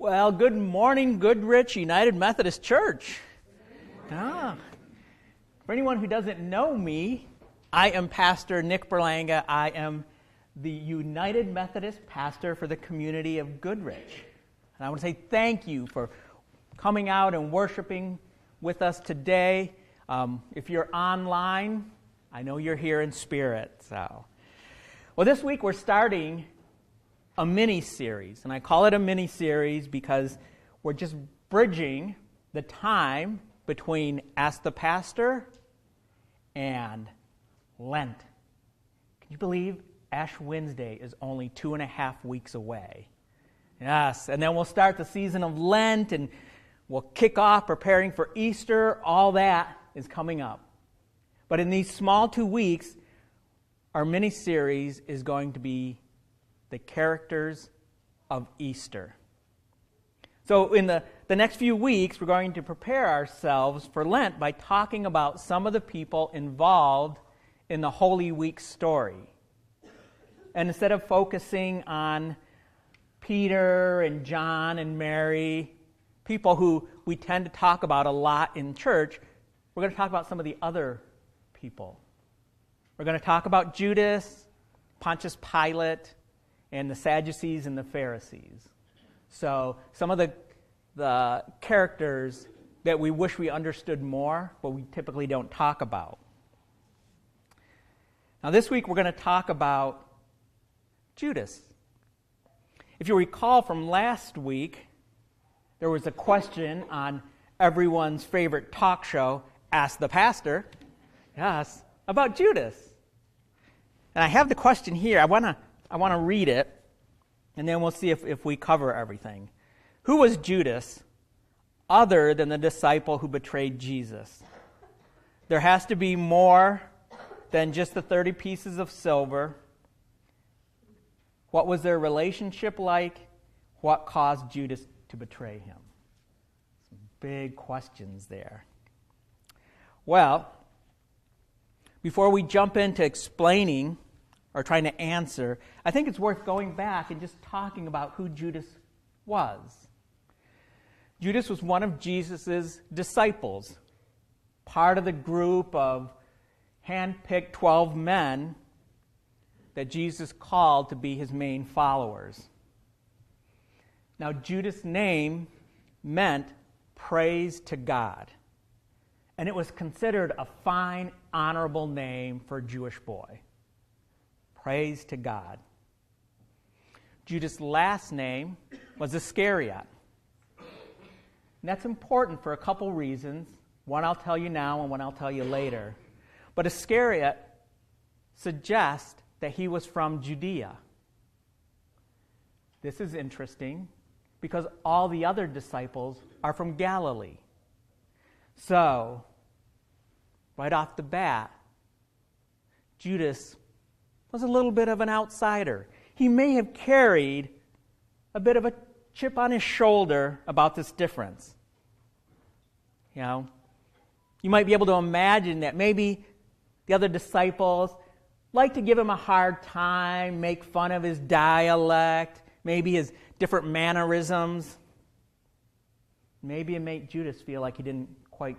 Well, good morning, Goodrich United Methodist Church. For anyone who doesn't know me, I am Pastor Nick Berlanga. I am the United Methodist pastor for the community of Goodrich. And I want to say thank you for coming out and worshiping with us today. If you're online, I know you're here in spirit. Well, this week we're starting a mini-series, and I call it a mini-series because we're just bridging the time between Ask the Pastor and Lent. Can you believe Ash Wednesday is only 2.5 weeks away? Yes, and then we'll start the season of Lent, and we'll kick off preparing for Easter. All that is coming up. But in these small 2 weeks, our mini-series is going to be the characters of Easter. So in the next few weeks, we're going to prepare ourselves for Lent by talking about some of the people involved in the Holy Week story. And instead of focusing on Peter and John and Mary, people who we tend to talk about a lot in church, we're going to talk about some of the other people. We're going to talk about Judas, Pontius Pilate, and the Sadducees and the Pharisees. So some of the characters that we wish we understood more, but we typically don't talk about. Now this week we're going to talk about Judas. If you recall from last week, there was a question on everyone's favorite talk show, Ask the Pastor, yes, about Judas. And I have the question here. I want to read it, and then we'll see if we cover everything. Who was Judas other than the disciple who betrayed Jesus? There has to be more than just the 30 pieces of silver. What was their relationship like? What caused Judas to betray him? Some big questions there. Well, before we jump into explaining or trying to answer, I think it's worth going back and just talking about who Judas was. Judas was one of Jesus' disciples, part of the group of hand-picked 12 men that Jesus called to be his main followers. Now, Judas' name meant praise to God, and it was considered a fine, honorable name for a Jewish boy. Praise to God. Judas' last name was Iscariot. And that's important for a couple reasons. One I'll tell you now and one I'll tell you later. But Iscariot suggests that he was from Judea. This is interesting because all the other disciples are from Galilee. So, right off the bat, Judas was a little bit of an outsider. He may have carried a bit of a chip on his shoulder about this difference. You know, you might be able to imagine that maybe the other disciples like to give him a hard time, make fun of his dialect, maybe his different mannerisms. Maybe it made Judas feel like he didn't quite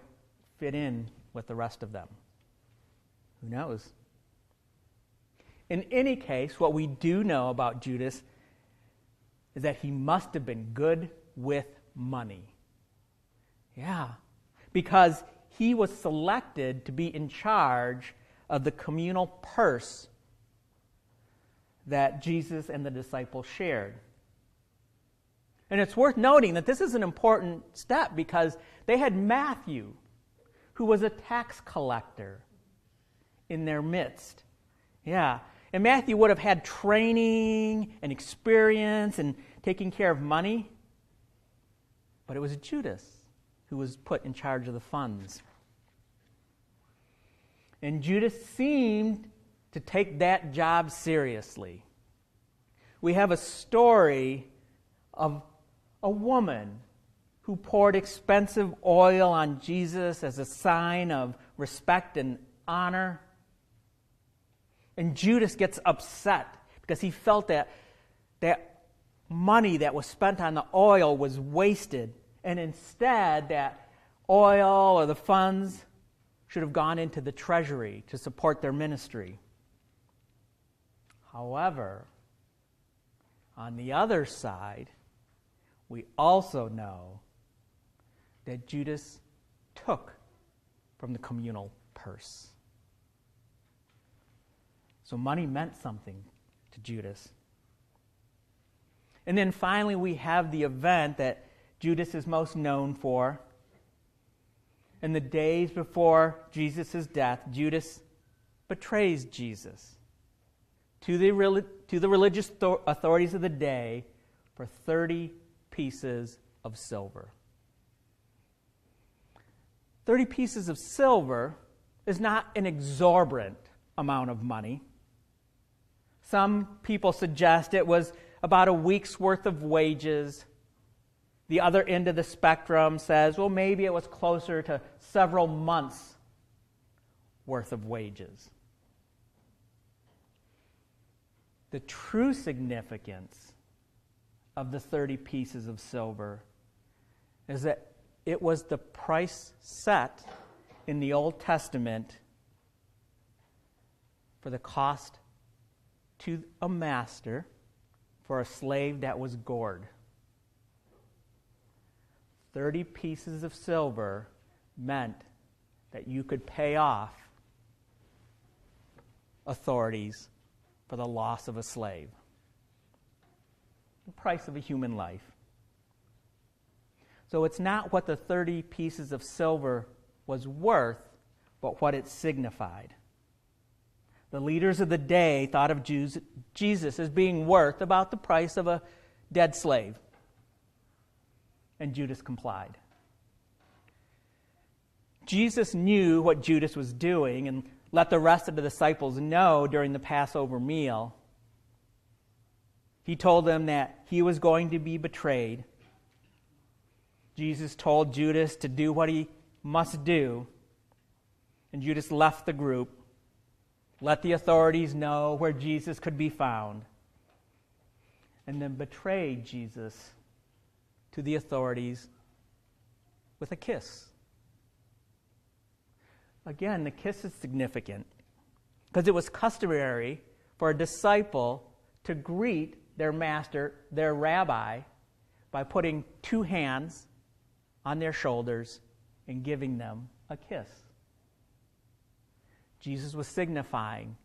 fit in with the rest of them. Who knows? In any case, what we do know about Judas is that he must have been good with money. Yeah, because he was selected to be in charge of the communal purse that Jesus and the disciples shared. And it's worth noting that this is an important step because they had Matthew, who was a tax collector, in their midst. Yeah. And Matthew would have had training and experience in taking care of money, but it was Judas who was put in charge of the funds. And Judas seemed to take that job seriously. We have a story of a woman who poured expensive oil on Jesus as a sign of respect and honor. And Judas gets upset because he felt that money that was spent on the oil was wasted, and instead that oil or the funds should have gone into the treasury to support their ministry. However, on the other side, we also know that Judas took from the communal purse. So money meant something to Judas. And then finally, we have the event that Judas is most known for. In the days before Jesus' death, Judas betrays Jesus to the religious authorities of the day for 30 pieces of silver. 30 pieces of silver is not an exorbitant amount of money. Some people suggest it was about a week's worth of wages. The other end of the spectrum says, well, maybe it was closer to several months' worth of wages. The true significance of the 30 pieces of silver is that it was the price set in the Old Testament for the cost to a master for a slave that was gored. 30 pieces of silver meant that you could pay off authorities for the loss of a slave. The price of a human life. So it's not what the 30 pieces of silver was worth, but what it signified. The leaders of the day thought of Jesus as being worth about the price of a dead slave. And Judas complied. Jesus knew what Judas was doing and let the rest of the disciples know during the Passover meal. He told them that he was going to be betrayed. Jesus told Judas to do what he must do, and Judas left the group, let the authorities know where Jesus could be found, and then betrayed Jesus to the authorities with a kiss. Again, the kiss is significant because it was customary for a disciple to greet their master, their rabbi, by putting two hands on their shoulders and giving them a kiss. Jesus was signifying,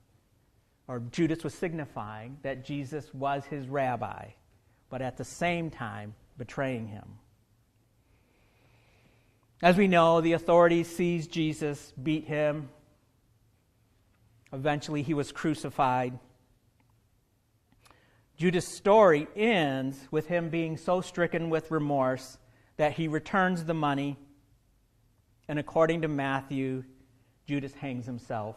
or Judas was signifying, that Jesus was his rabbi, but at the same time betraying him. As we know, the authorities seized Jesus, beat him. Eventually, he was crucified. Judas' story ends with him being so stricken with remorse that he returns the money, and according to Matthew, Judas hangs himself.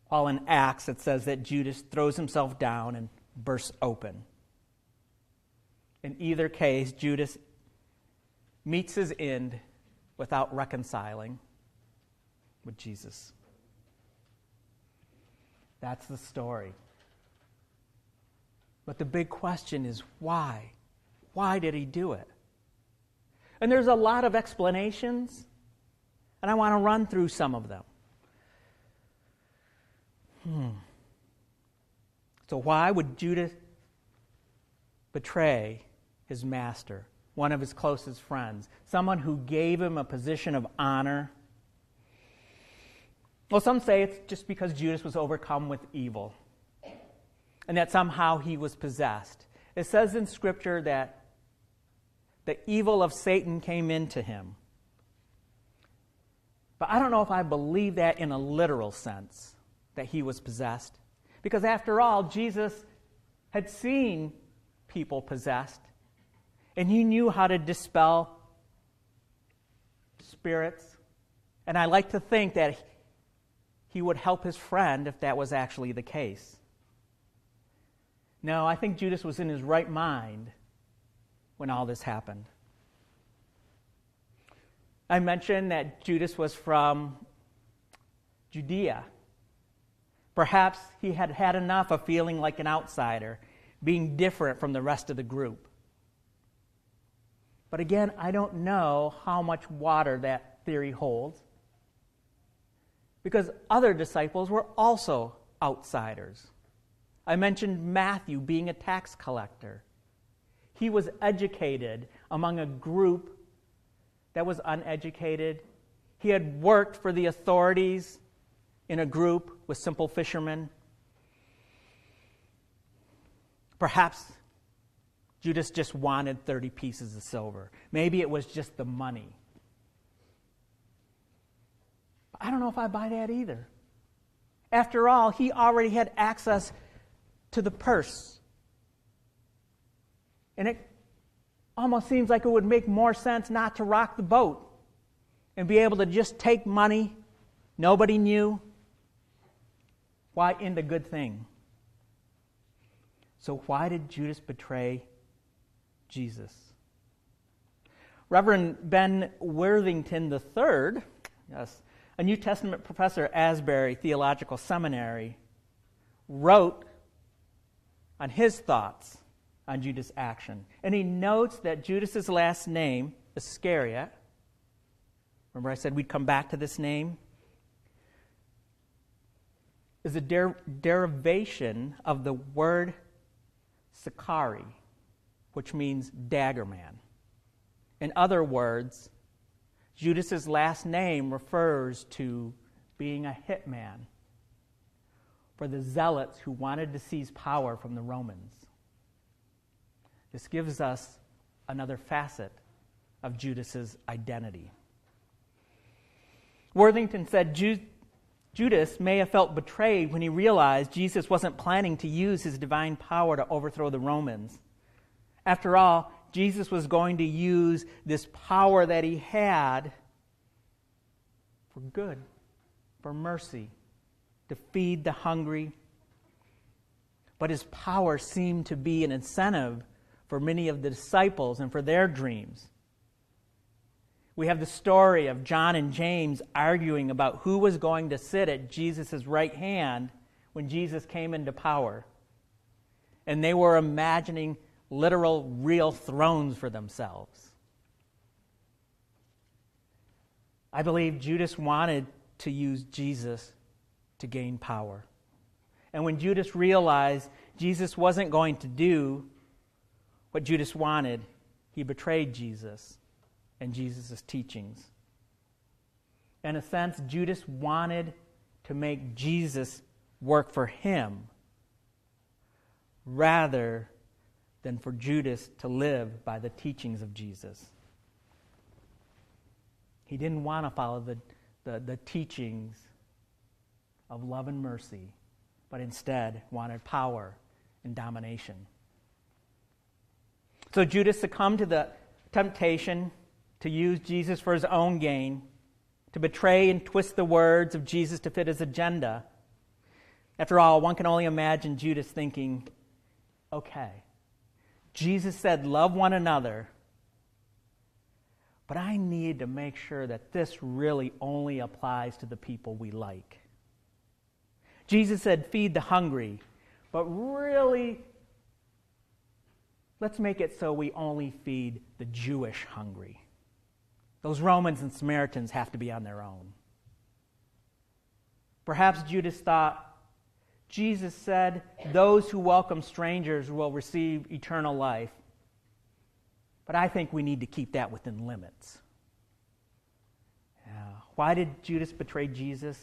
While in Acts, it says that Judas throws himself down and bursts open. In either case, Judas meets his end without reconciling with Jesus. That's the story. But the big question is why? Why did he do it? And there's a lot of explanations, and I want to run through some of them. So why would Judas betray his master, one of his closest friends, someone who gave him a position of honor? Well, some say it's just because Judas was overcome with evil and that somehow he was possessed. It says in Scripture that the evil of Satan came into him. But I don't know if I believe that in a literal sense, that he was possessed. Because after all, Jesus had seen people possessed, and he knew how to dispel spirits. And I like to think that he would help his friend if that was actually the case. No, I think Judas was in his right mind when all this happened. I mentioned that Judas was from Judea. Perhaps he had had enough of feeling like an outsider. being different from the rest of the group. But again, I don't know how much water that theory holds, because other disciples were also outsiders. I mentioned Matthew being a tax collector. He was educated among a group that was uneducated. He had worked for the authorities in a group with simple fishermen. Perhaps Judas just wanted 30 pieces of silver. Maybe it was just the money. But I don't know if I buy that either. After all, he already had access to the purse. And it almost seems like it would make more sense not to rock the boat and be able to just take money nobody knew. Why end a good thing? So why did Judas betray Jesus? Reverend Ben Worthington III, yes, a New Testament professor at Asbury Theological Seminary, wrote on his thoughts on Judas' action. And he notes that Judas' last name, Iscariot, remember I said we'd come back to this name, is a derivation of the word Sicarii, which means dagger man. In other words, Judas' last name refers to being a hitman for the zealots who wanted to seize power from the Romans. This gives us another facet of Judas' identity. Worthington said Judas may have felt betrayed when he realized Jesus wasn't planning to use his divine power to overthrow the Romans. After all, Jesus was going to use this power that he had for good, for mercy, to feed the hungry. But his power seemed to be an incentive for many of the disciples and for their dreams. We have the story of John and James arguing about who was going to sit at Jesus' right hand when Jesus came into power. And they were imagining literal, real thrones for themselves. I believe Judas wanted to use Jesus to gain power. And when Judas realized Jesus wasn't going to do what Judas wanted, he betrayed Jesus and Jesus' teachings. In a sense, Judas wanted to make Jesus work for him rather than for Judas to live by the teachings of Jesus. He didn't want to follow the teachings of love and mercy, but instead wanted power and domination. So Judas succumbed to the temptation to use Jesus for his own gain, to betray and twist the words of Jesus to fit his agenda. After all, one can only imagine Judas thinking, okay, Jesus said, love one another, but I need to make sure that this really only applies to the people we like. Jesus said, feed the hungry, but really, let's make it so we only feed the Jewish hungry. Those Romans and Samaritans have to be on their own. Perhaps Judas thought, Jesus said, those who welcome strangers will receive eternal life. But I think we need to keep that within limits. Why did Judas betray Jesus?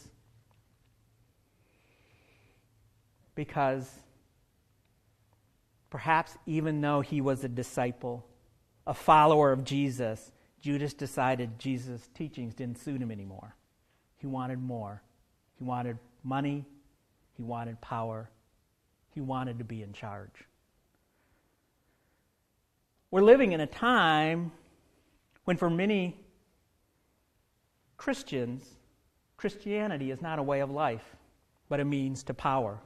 Because perhaps even though he was a disciple, a follower of Jesus, Judas decided Jesus' teachings didn't suit him anymore. He wanted more. He wanted money. He wanted power. He wanted to be in charge. We're living in a time when for many Christians, Christianity is not a way of life, but a means to power.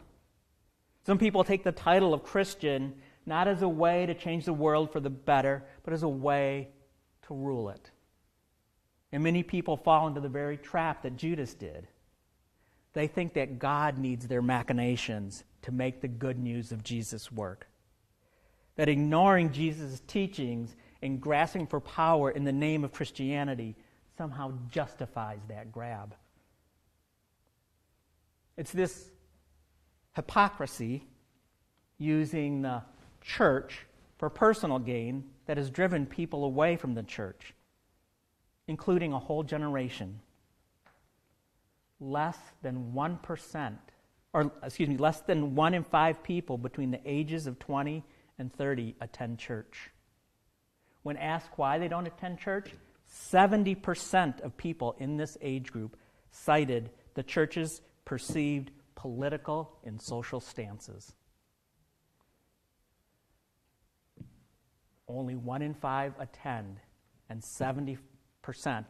Some people take the title of Christian not as a way to change the world for the better, but as a way to rule it. And many people fall into the very trap that Judas did. They think that God needs their machinations to make the good news of Jesus work. that ignoring Jesus' teachings and grasping for power in the name of Christianity somehow justifies that grab. It's this hypocrisy using the church for personal gain that has driven people away from the church, including a whole generation. Less than 1%, less than 1 in 5 people between the ages of 20 and 30 attend church. When asked why they don't attend church, 70% of people in this age group cited the church's perceived political and social stances. Only 1 in 5 attend, and 70%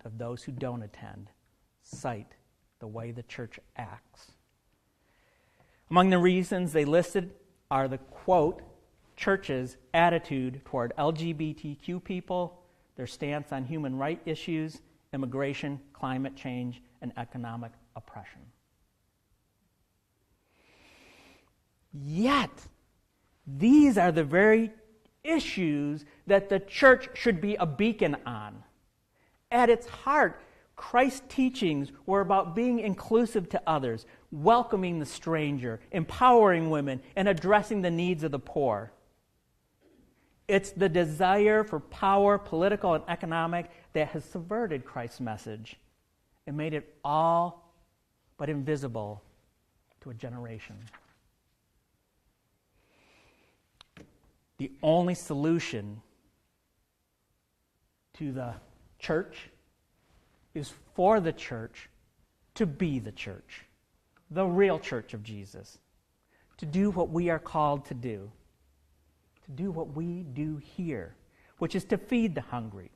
of those who don't attend cite the way the church acts. Among the reasons they listed are the, quote, church's attitude toward LGBTQ people, their stance on human rights issues, immigration, climate change, and economic oppression. Yet, these are the very issues that the church should be a beacon on. At its heart, Christ's teachings were about being inclusive to others, welcoming the stranger, empowering women, and addressing the needs of the poor. It's the desire for power, political and economic, that has subverted Christ's message and made it all but invisible to a generation. The only solution to the church is for the church to be the church, the real church of Jesus, to do what we are called to do what we do here, which is to feed the hungry,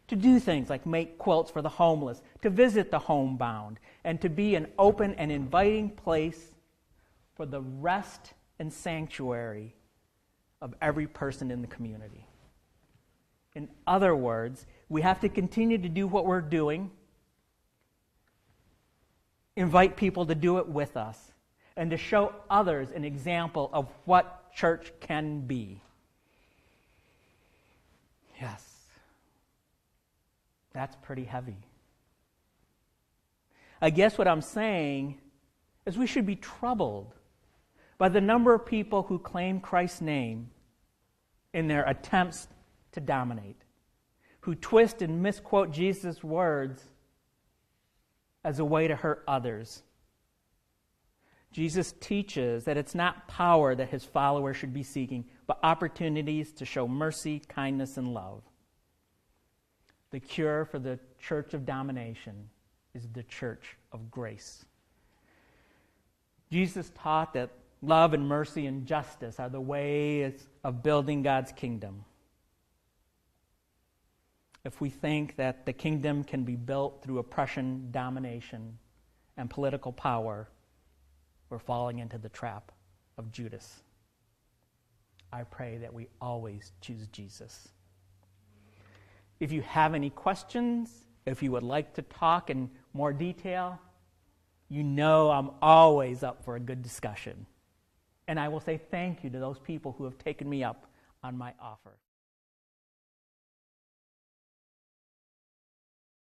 to do things like make quilts for the homeless, to visit the homebound, and to be an open and inviting place for the rest and sanctuary of every person in the community. In other words, we have to continue to do what we're doing, invite people to do it with us, and to show others an example of what church can be. Yes, that's pretty heavy. I guess what I'm saying is we should be troubled by the number of people who claim Christ's name in their attempts to dominate, who twist and misquote Jesus' words as a way to hurt others. Jesus teaches that it's not power that his followers should be seeking, but opportunities to show mercy, kindness, and love. The cure for the church of domination is the church of grace. Jesus taught that love and mercy and justice are the ways of building God's kingdom. If we think that the kingdom can be built through oppression, domination, and political power, we're falling into the trap of Judas. I pray that we always choose Jesus. If you have any questions, if you would like to talk in more detail, you know I'm always up for a good discussion. And I will say thank you to those people who have taken me up on my offer.